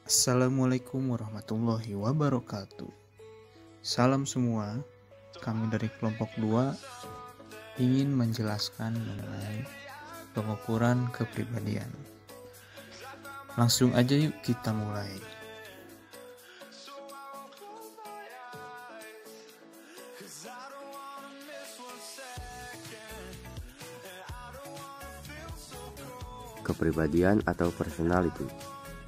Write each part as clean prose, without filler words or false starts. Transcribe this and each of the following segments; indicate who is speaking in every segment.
Speaker 1: Assalamualaikum warahmatullahi wabarakatuh. Salam semua. Kami dari kelompok 2 ingin menjelaskan mengenai pengukuran kepribadian. Langsung aja yuk kita mulai.
Speaker 2: Kepribadian atau personality.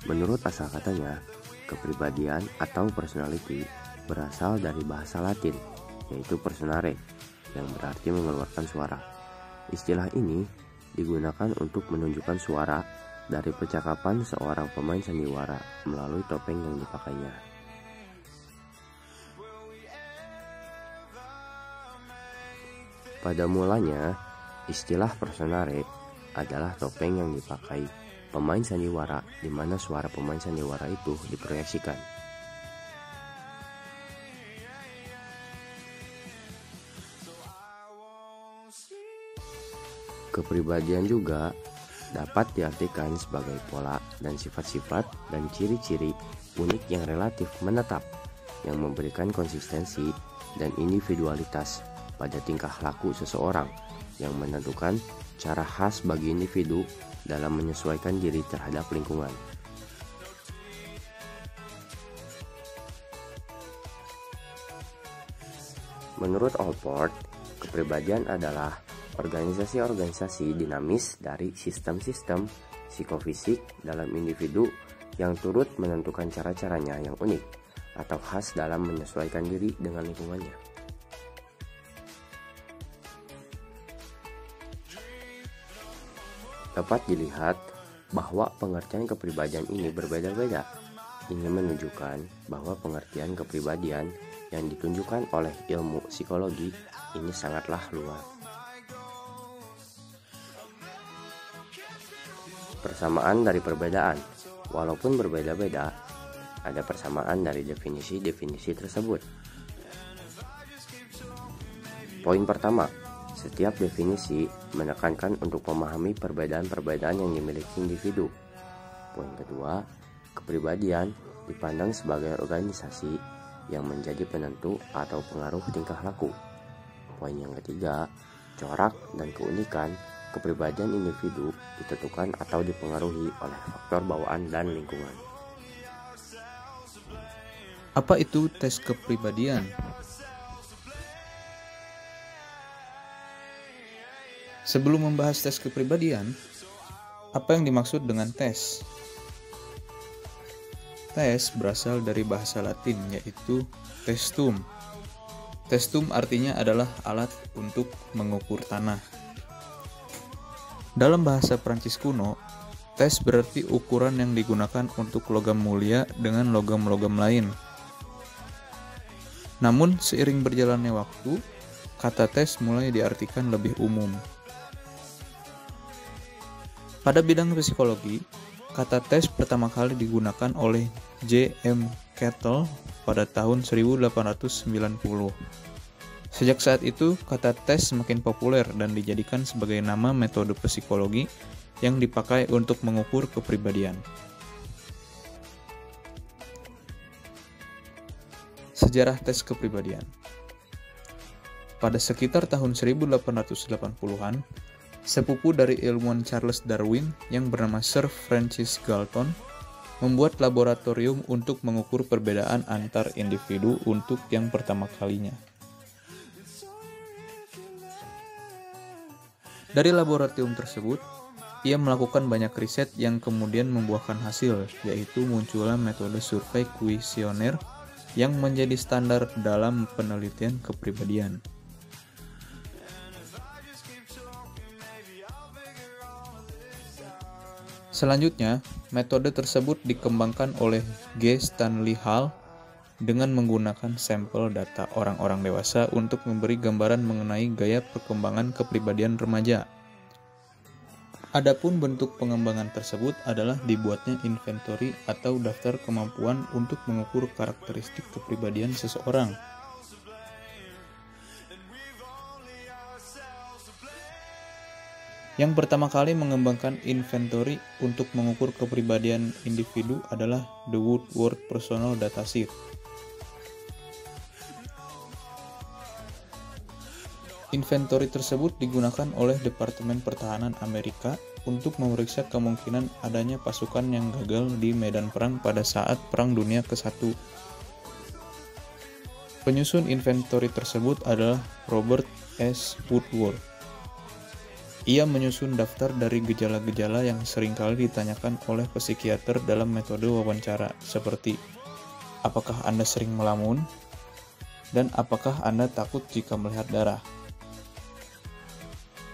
Speaker 2: Menurut asal katanya, kepribadian atau personality berasal dari bahasa Latin, yaitu personare, yang berarti mengeluarkan suara. Istilah ini digunakan untuk menunjukkan suara dari percakapan seorang pemain sandiwara melalui topeng yang dipakainya. Pada mulanya, istilah personare adalah topeng yang dipakai pemain sandiwara di mana suara pemain sandiwara itu diproyeksikan. Kepribadian juga dapat diartikan sebagai pola dan sifat-sifat dan ciri-ciri unik yang relatif menetap yang memberikan konsistensi dan individualitas pada tingkah laku seseorang yang menentukan cara khas bagi individu dalam menyesuaikan diri terhadap lingkungan. Menurut Allport, kepribadian adalah organisasi-organisasi dinamis dari sistem-sistem psikofisik dalam individu yang turut menentukan cara-caranya yang unik atau khas dalam menyesuaikan diri dengan lingkungannya. Dapat dilihat bahwa pengertian kepribadian ini berbeda-beda. Ini menunjukkan bahwa pengertian kepribadian yang ditunjukkan oleh ilmu psikologi ini sangatlah luas. Persamaan dari perbedaan. Walaupun berbeda-beda, ada persamaan dari definisi-definisi tersebut. Poin pertama, setiap definisi menekankan untuk memahami perbedaan-perbedaan yang dimiliki individu. Poin kedua, kepribadian dipandang sebagai organisasi yang menjadi penentu atau pengaruh tingkah laku. Poin yang ketiga, corak dan keunikan kepribadian individu ditentukan atau dipengaruhi oleh faktor bawaan dan lingkungan.
Speaker 1: Apa itu tes kepribadian? Sebelum membahas tes kepribadian, apa yang dimaksud dengan tes? Tes berasal dari bahasa Latin yaitu testum. Testum artinya adalah alat untuk mengukur tanah. Dalam bahasa Prancis kuno, tes berarti ukuran yang digunakan untuk logam mulia dengan logam-logam lain. Namun seiring berjalannya waktu, kata tes mulai diartikan lebih umum. Pada bidang psikologi, kata tes pertama kali digunakan oleh J.M. Cattell pada tahun 1890. Sejak saat itu, kata tes semakin populer dan dijadikan sebagai nama metode psikologi yang dipakai untuk mengukur kepribadian. Sejarah tes kepribadian. Pada sekitar tahun 1880-an, sepupu dari ilmuwan Charles Darwin yang bernama Sir Francis Galton membuat laboratorium untuk mengukur perbedaan antar individu untuk yang pertama kalinya. Dari laboratorium tersebut, ia melakukan banyak riset yang kemudian membuahkan hasil, yaitu munculnya metode survei kuesioner yang menjadi standar dalam penelitian kepribadian. Selanjutnya, metode tersebut dikembangkan oleh G. Stanley Hall dengan menggunakan sampel data orang-orang dewasa untuk memberi gambaran mengenai gaya perkembangan kepribadian remaja. Adapun bentuk pengembangan tersebut adalah dibuatnya inventory atau daftar kemampuan untuk mengukur karakteristik kepribadian seseorang. Yang pertama kali mengembangkan inventory untuk mengukur kepribadian individu adalah The Woodward Personal Dataset. Inventory tersebut digunakan oleh Departemen Pertahanan Amerika untuk memeriksa kemungkinan adanya pasukan yang gagal di medan perang pada saat Perang Dunia ke-1. Penyusun inventory tersebut adalah Robert S. Woodward. Ia menyusun daftar dari gejala-gejala yang seringkali ditanyakan oleh psikiater dalam metode wawancara, seperti apakah Anda sering melamun, dan apakah Anda takut jika melihat darah.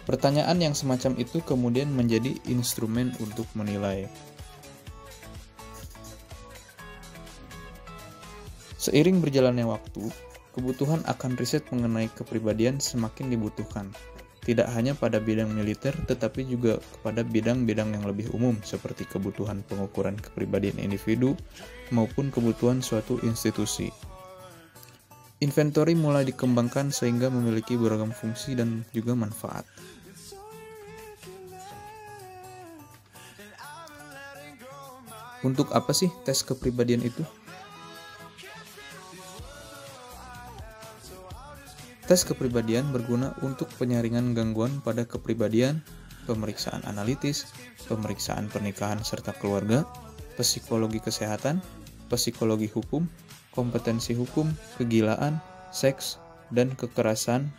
Speaker 1: Pertanyaan yang semacam itu kemudian menjadi instrumen untuk menilai. Seiring berjalannya waktu, kebutuhan akan riset mengenai kepribadian semakin dibutuhkan, tidak hanya pada bidang militer tetapi juga kepada bidang-bidang yang lebih umum seperti kebutuhan pengukuran kepribadian individu maupun kebutuhan suatu institusi. Inventory mulai dikembangkan sehingga memiliki beragam fungsi dan juga manfaat. Untuk apa sih tes kepribadian itu? Tes kepribadian berguna untuk penyaringan gangguan pada kepribadian, pemeriksaan analitis, pemeriksaan pernikahan serta keluarga, psikologi kesehatan, psikologi hukum, kompetensi hukum, kegilaan, seks, dan kekerasan,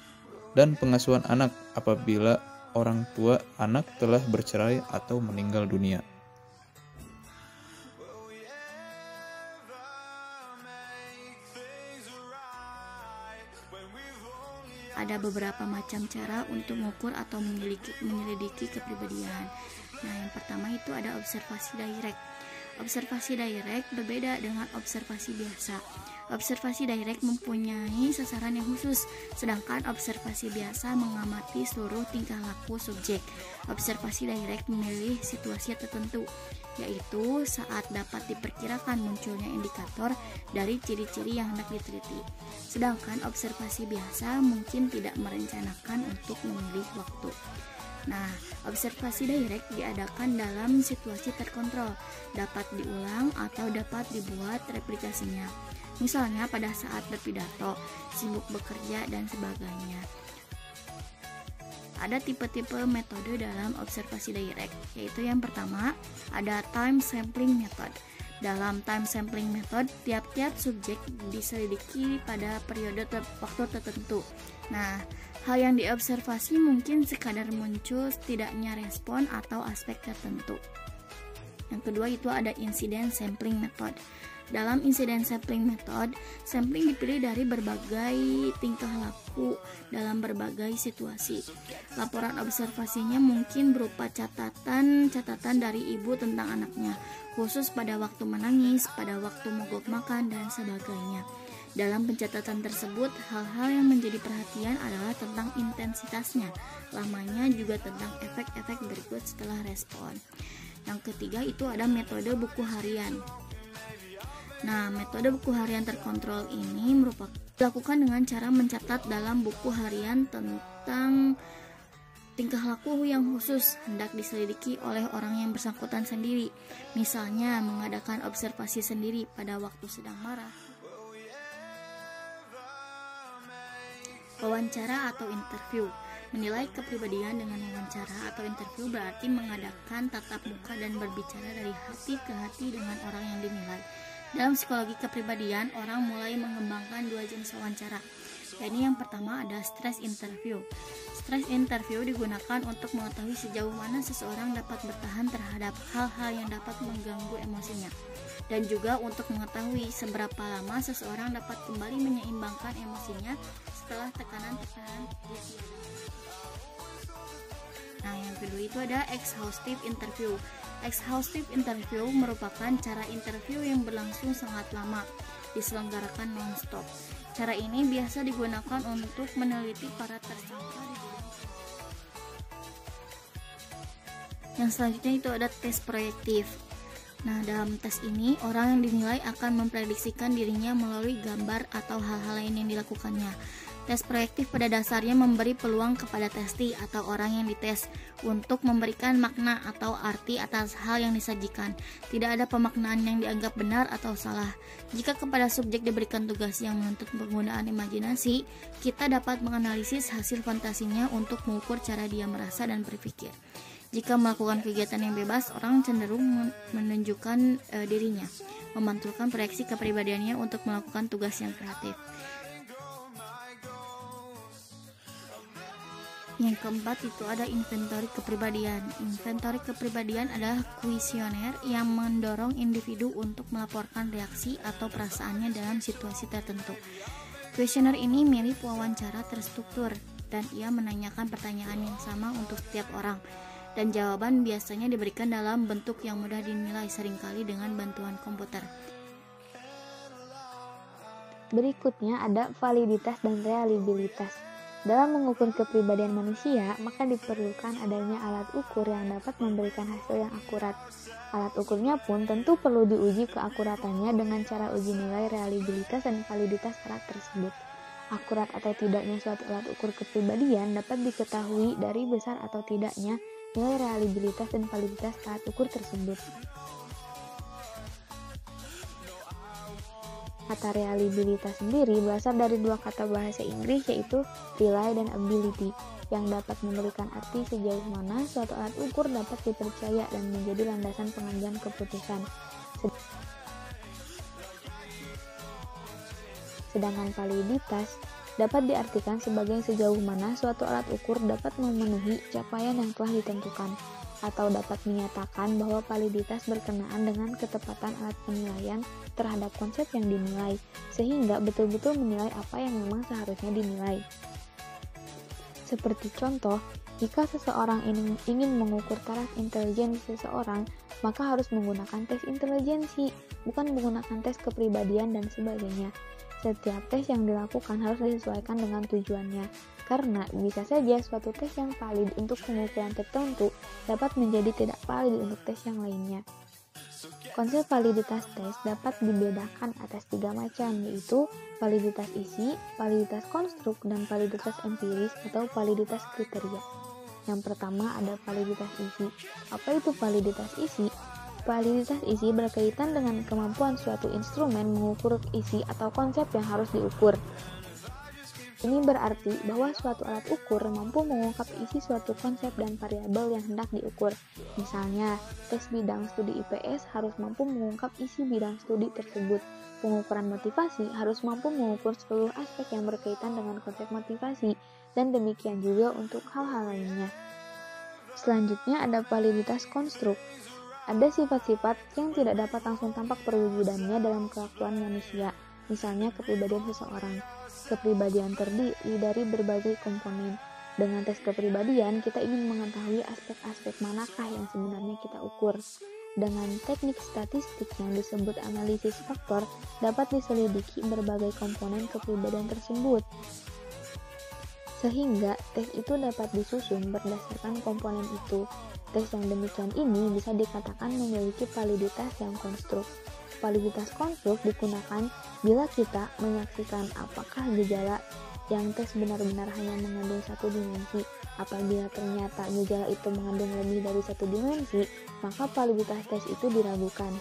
Speaker 1: dan pengasuhan anak apabila orang tua anak telah bercerai atau meninggal dunia.
Speaker 3: Ada beberapa macam cara untuk mengukur atau menyelidiki kepribadian. Nah, yang pertama itu ada observasi direct. Observasi direct berbeda dengan observasi biasa. Observasi direct mempunyai sasaran yang khusus, sedangkan observasi biasa mengamati seluruh tingkah laku subjek. Observasi direct memilih situasi tertentu, yaitu saat dapat diperkirakan munculnya indikator dari ciri-ciri yang hendak diteliti. Sedangkan observasi biasa mungkin tidak merencanakan untuk memilih waktu. Nah, observasi direct diadakan dalam situasi terkontrol, dapat diulang atau dapat dibuat replikasinya. Misalnya pada saat berpidato, sibuk bekerja, dan sebagainya. Ada tipe-tipe metode dalam observasi direct, yaitu yang pertama, ada time sampling method. Dalam time sampling method, tiap-tiap subjek diselidiki pada periode waktu tertentu. Nah, hal yang diobservasi mungkin sekadar muncul setidaknya respon atau aspek tertentu. Yang kedua itu ada incident sampling method. Dalam incident sampling method, sampling dipilih dari berbagai tingkah laku dalam berbagai situasi. Laporan observasinya mungkin berupa catatan dari ibu tentang anaknya, khusus pada waktu menangis, pada waktu mogok makan, dan sebagainya. Dalam pencatatan tersebut, hal-hal yang menjadi perhatian adalah tentang intensitasnya, lamanya, juga tentang efek-efek berikut setelah respon. Yang ketiga itu ada metode buku harian. Nah, metode buku harian terkontrol ini merupakan dilakukan dengan cara mencatat dalam buku harian tentang tingkah laku yang khusus hendak diselidiki oleh orang yang bersangkutan sendiri. Misalnya, mengadakan observasi sendiri pada waktu sedang marah. Wawancara atau interview. Menilai kepribadian dengan wawancara atau interview berarti mengadakan tatap muka dan berbicara dari hati ke hati dengan orang yang dinilai. Dalam psikologi kepribadian, orang mulai mengembangkan dua jenis wawancara. Ini yang pertama ada stress interview. Stress interview digunakan untuk mengetahui sejauh mana seseorang dapat bertahan terhadap hal-hal yang dapat mengganggu emosinya, dan juga untuk mengetahui seberapa lama seseorang dapat kembali menyeimbangkan emosinya setelah tekanan-tekanan ditiadakan. Nah, yang kedua itu ada exhaustive interview. Exhaustive interview merupakan cara interview yang berlangsung sangat lama, diselenggarakan non-stop. Cara ini biasa digunakan untuk meneliti para tersangka di bidang. Yang selanjutnya itu ada tes proyektif. Nah, dalam tes ini, orang yang dinilai akan memprediksikan dirinya melalui gambar atau hal-hal lain yang dilakukannya. Tes proyektif pada dasarnya memberi peluang kepada testi atau orang yang dites untuk memberikan makna atau arti atas hal yang disajikan. Tidak ada pemaknaan yang dianggap benar atau salah. Jika kepada subjek diberikan tugas yang menuntut penggunaan imajinasi, kita dapat menganalisis hasil fantasinya untuk mengukur cara dia merasa dan berpikir. Jika melakukan kegiatan yang bebas, orang cenderung menunjukkan dirinya, memantulkan proyeksi kepribadiannya untuk melakukan tugas yang kreatif. Yang keempat itu ada inventory kepribadian. Inventory kepribadian adalah kuesioner yang mendorong individu untuk melaporkan reaksi atau perasaannya dalam situasi tertentu. Kuesioner ini mirip wawancara terstruktur dan ia menanyakan pertanyaan yang sama untuk setiap orang. Dan jawaban biasanya diberikan dalam bentuk yang mudah dinilai, seringkali dengan bantuan komputer.
Speaker 4: Berikutnya ada validitas dan reliabilitas. Dalam mengukur kepribadian manusia, maka diperlukan adanya alat ukur yang dapat memberikan hasil yang akurat. Alat ukurnya pun tentu perlu diuji keakuratannya dengan cara uji nilai reliabilitas dan validitas alat tersebut. Akurat atau tidaknya suatu alat ukur kepribadian dapat diketahui dari besar atau tidaknya nilai reliabilitas dan validitas alat ukur tersebut. Kata reliabilitas sendiri berasal dari dua kata bahasa Inggris, yaitu rely dan ability, yang dapat memberikan arti sejauh mana suatu alat ukur dapat dipercaya dan menjadi landasan pengambilan keputusan. Sedangkan validitas dapat diartikan sebagai sejauh mana suatu alat ukur dapat memenuhi capaian yang telah ditentukan, atau dapat menyatakan bahwa validitas berkenaan dengan ketepatan alat penilaian terhadap konsep yang dinilai, sehingga betul-betul menilai apa yang memang seharusnya dinilai. Seperti contoh, jika seseorang ingin mengukur taraf intelijensi seseorang, maka harus menggunakan tes intelijensi, bukan menggunakan tes kepribadian dan sebagainya. Setiap tes yang dilakukan harus disesuaikan dengan tujuannya, karena bisa saja suatu tes yang valid untuk pengukuran tertentu dapat menjadi tidak valid untuk tes yang lainnya. Konsep validitas tes dapat dibedakan atas 3 macam, yaitu validitas isi, validitas konstruk, dan validitas empiris atau validitas kriteria. Yang pertama ada validitas isi. Apa itu validitas isi? Validitas isi berkaitan dengan kemampuan suatu instrumen mengukur isi atau konsep yang harus diukur. Ini berarti bahwa suatu alat ukur mampu mengungkap isi suatu konsep dan variabel yang hendak diukur. Misalnya, tes bidang studi IPS harus mampu mengungkap isi bidang studi tersebut. Pengukuran motivasi harus mampu mengukur seluruh aspek yang berkaitan dengan konsep motivasi, dan demikian juga untuk hal-hal lainnya. Selanjutnya ada validitas konstruk. Ada sifat-sifat yang tidak dapat langsung tampak perwujudannya dalam kelakuan manusia, misalnya kepribadian seseorang. Kepribadian terdiri dari berbagai komponen. Dengan tes kepribadian, kita ingin mengetahui aspek-aspek manakah yang sebenarnya kita ukur. Dengan teknik statistik yang disebut analisis faktor, dapat diselidiki berbagai komponen kepribadian tersebut. Sehingga tes itu dapat disusun berdasarkan komponen itu. Tes yang demikian ini bisa dikatakan memiliki validitas yang konstruk. Validitas konstruk digunakan bila kita menyaksikan apakah gejala yang tes benar-benar hanya mengandung satu dimensi. Apabila ternyata gejala itu mengandung lebih dari satu dimensi, maka validitas tes itu diragukan.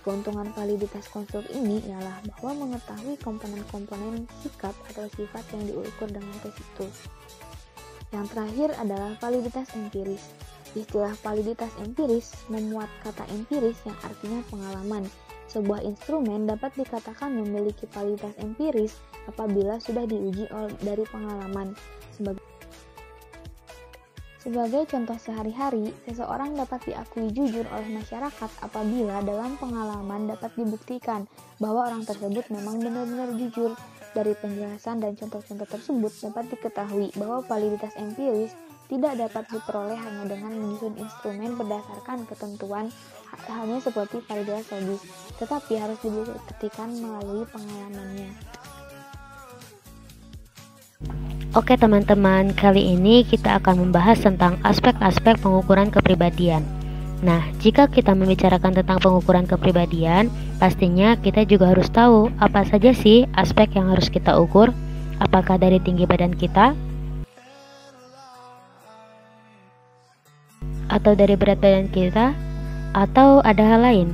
Speaker 4: Keuntungan validitas konstruk ini ialah bahwa mengetahui komponen-komponen sikap atau sifat yang diukur dengan tes itu. Yang terakhir adalah validitas empiris. Istilah validitas empiris memuat kata empiris yang artinya pengalaman. Sebuah instrumen dapat dikatakan memiliki validitas empiris apabila sudah diuji dari pengalaman. Sebagai contoh sehari-hari, seseorang dapat diakui jujur oleh masyarakat apabila dalam pengalaman dapat dibuktikan bahwa orang tersebut memang benar-benar jujur. Dari penjelasan dan contoh-contoh tersebut dapat diketahui bahwa validitas empiris tidak dapat diperoleh hanya dengan menyusun instrumen berdasarkan ketentuan halnya seperti validitas logis, tetapi harus dibuktikan melalui pengalamannya.
Speaker 5: Oke teman-teman, kali ini kita akan membahas tentang aspek-aspek pengukuran kepribadian. Nah, jika kita membicarakan tentang pengukuran kepribadian, pastinya kita juga harus tahu apa saja sih aspek yang harus kita ukur. Apakah dari tinggi badan kita? Atau dari berat badan kita? Atau ada hal lain?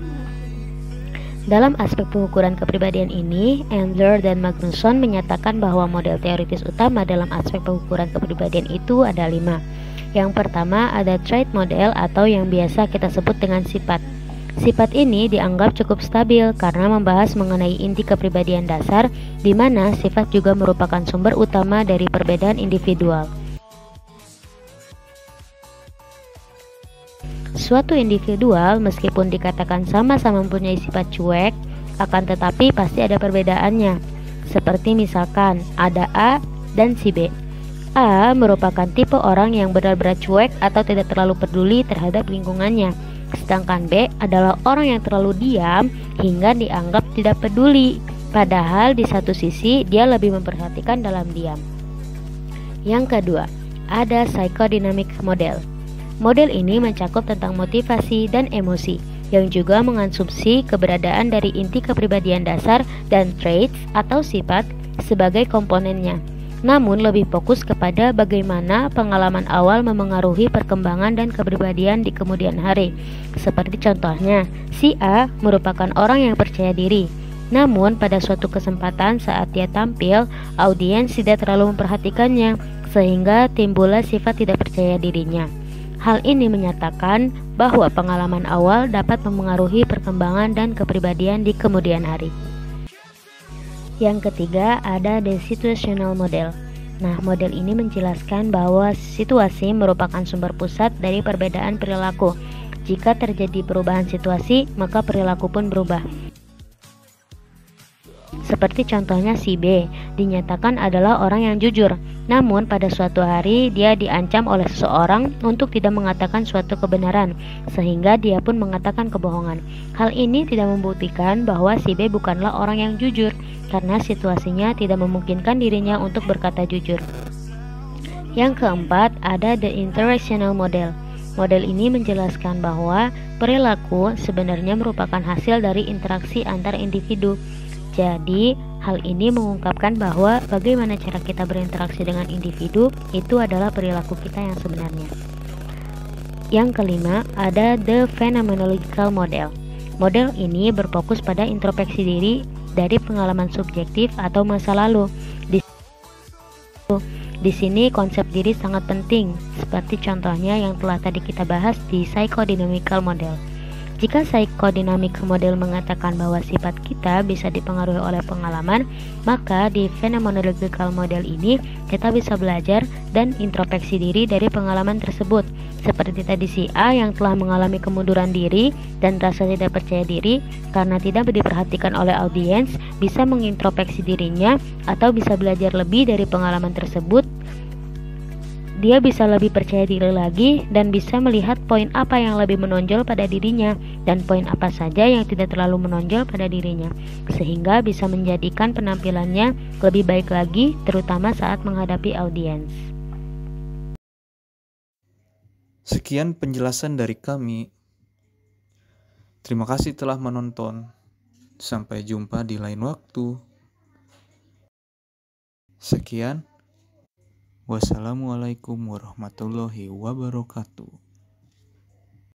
Speaker 5: Dalam aspek pengukuran kepribadian ini, Andler dan Magnusson menyatakan bahwa model teoritis utama dalam aspek pengukuran kepribadian itu ada 5. Yang pertama ada trait model atau yang biasa kita sebut dengan sifat. Sifat ini dianggap cukup stabil karena membahas mengenai inti kepribadian dasar, di mana sifat juga merupakan sumber utama dari perbedaan individual. Suatu individual meskipun dikatakan sama-sama mempunyai sifat cuek, akan tetapi pasti ada perbedaannya. Seperti misalkan ada A dan si B. A merupakan tipe orang yang benar-benar cuek atau tidak terlalu peduli terhadap lingkungannya. Sedangkan B adalah orang yang terlalu diam hingga dianggap tidak peduli. Padahal di satu sisi dia lebih memperhatikan dalam diam. Yang kedua, ada psychodynamic model. Model ini mencakup tentang motivasi dan emosi, yang juga mengasumsi keberadaan dari inti kepribadian dasar dan traits atau sifat sebagai komponennya. Namun lebih fokus kepada bagaimana pengalaman awal memengaruhi perkembangan dan kepribadian di kemudian hari. Seperti contohnya, si A merupakan orang yang percaya diri. Namun pada suatu kesempatan saat dia tampil, audiens tidak terlalu memperhatikannya, sehingga timbullah sifat tidak percaya dirinya. Hal ini menyatakan bahwa pengalaman awal dapat memengaruhi perkembangan dan kepribadian di kemudian hari. Yang ketiga ada the situational model. Nah, model ini menjelaskan bahwa situasi merupakan sumber pusat dari perbedaan perilaku. Jika terjadi perubahan situasi, maka perilaku pun berubah. Seperti contohnya si B, dinyatakan adalah orang yang jujur. Namun pada suatu hari dia diancam oleh seseorang untuk tidak mengatakan suatu kebenaran, sehingga dia pun mengatakan kebohongan. Hal ini tidak membuktikan bahwa si B bukanlah orang yang jujur, karena situasinya tidak memungkinkan dirinya untuk berkata jujur. Yang keempat ada the interactional model. Model ini menjelaskan bahwa perilaku sebenarnya merupakan hasil dari interaksi antar individu. Jadi, hal ini mengungkapkan bahwa bagaimana cara kita berinteraksi dengan individu itu adalah perilaku kita yang sebenarnya. Yang kelima, ada the phenomenological model. Model ini berfokus pada introspeksi diri dari pengalaman subjektif atau masa lalu. Di sini konsep diri sangat penting, seperti contohnya yang telah tadi kita bahas di psychodynamical model. Jika psychodynamic model mengatakan bahwa sifat kita bisa dipengaruhi oleh pengalaman, maka di phenomenological model ini kita bisa belajar dan introspeksi diri dari pengalaman tersebut. Seperti tadi si A yang telah mengalami kemunduran diri dan rasa tidak percaya diri karena tidak diperhatikan oleh audiens, bisa mengintrospeksi dirinya atau bisa belajar lebih dari pengalaman tersebut. Dia bisa lebih percaya diri lagi dan bisa melihat poin apa yang lebih menonjol pada dirinya dan poin apa saja yang tidak terlalu menonjol pada dirinya, sehingga bisa menjadikan penampilannya lebih baik lagi, terutama saat menghadapi audiens.
Speaker 1: Sekian penjelasan dari kami. Terima kasih telah menonton. Sampai jumpa di lain waktu. Sekian. Wassalamualaikum warahmatullahi wabarakatuh.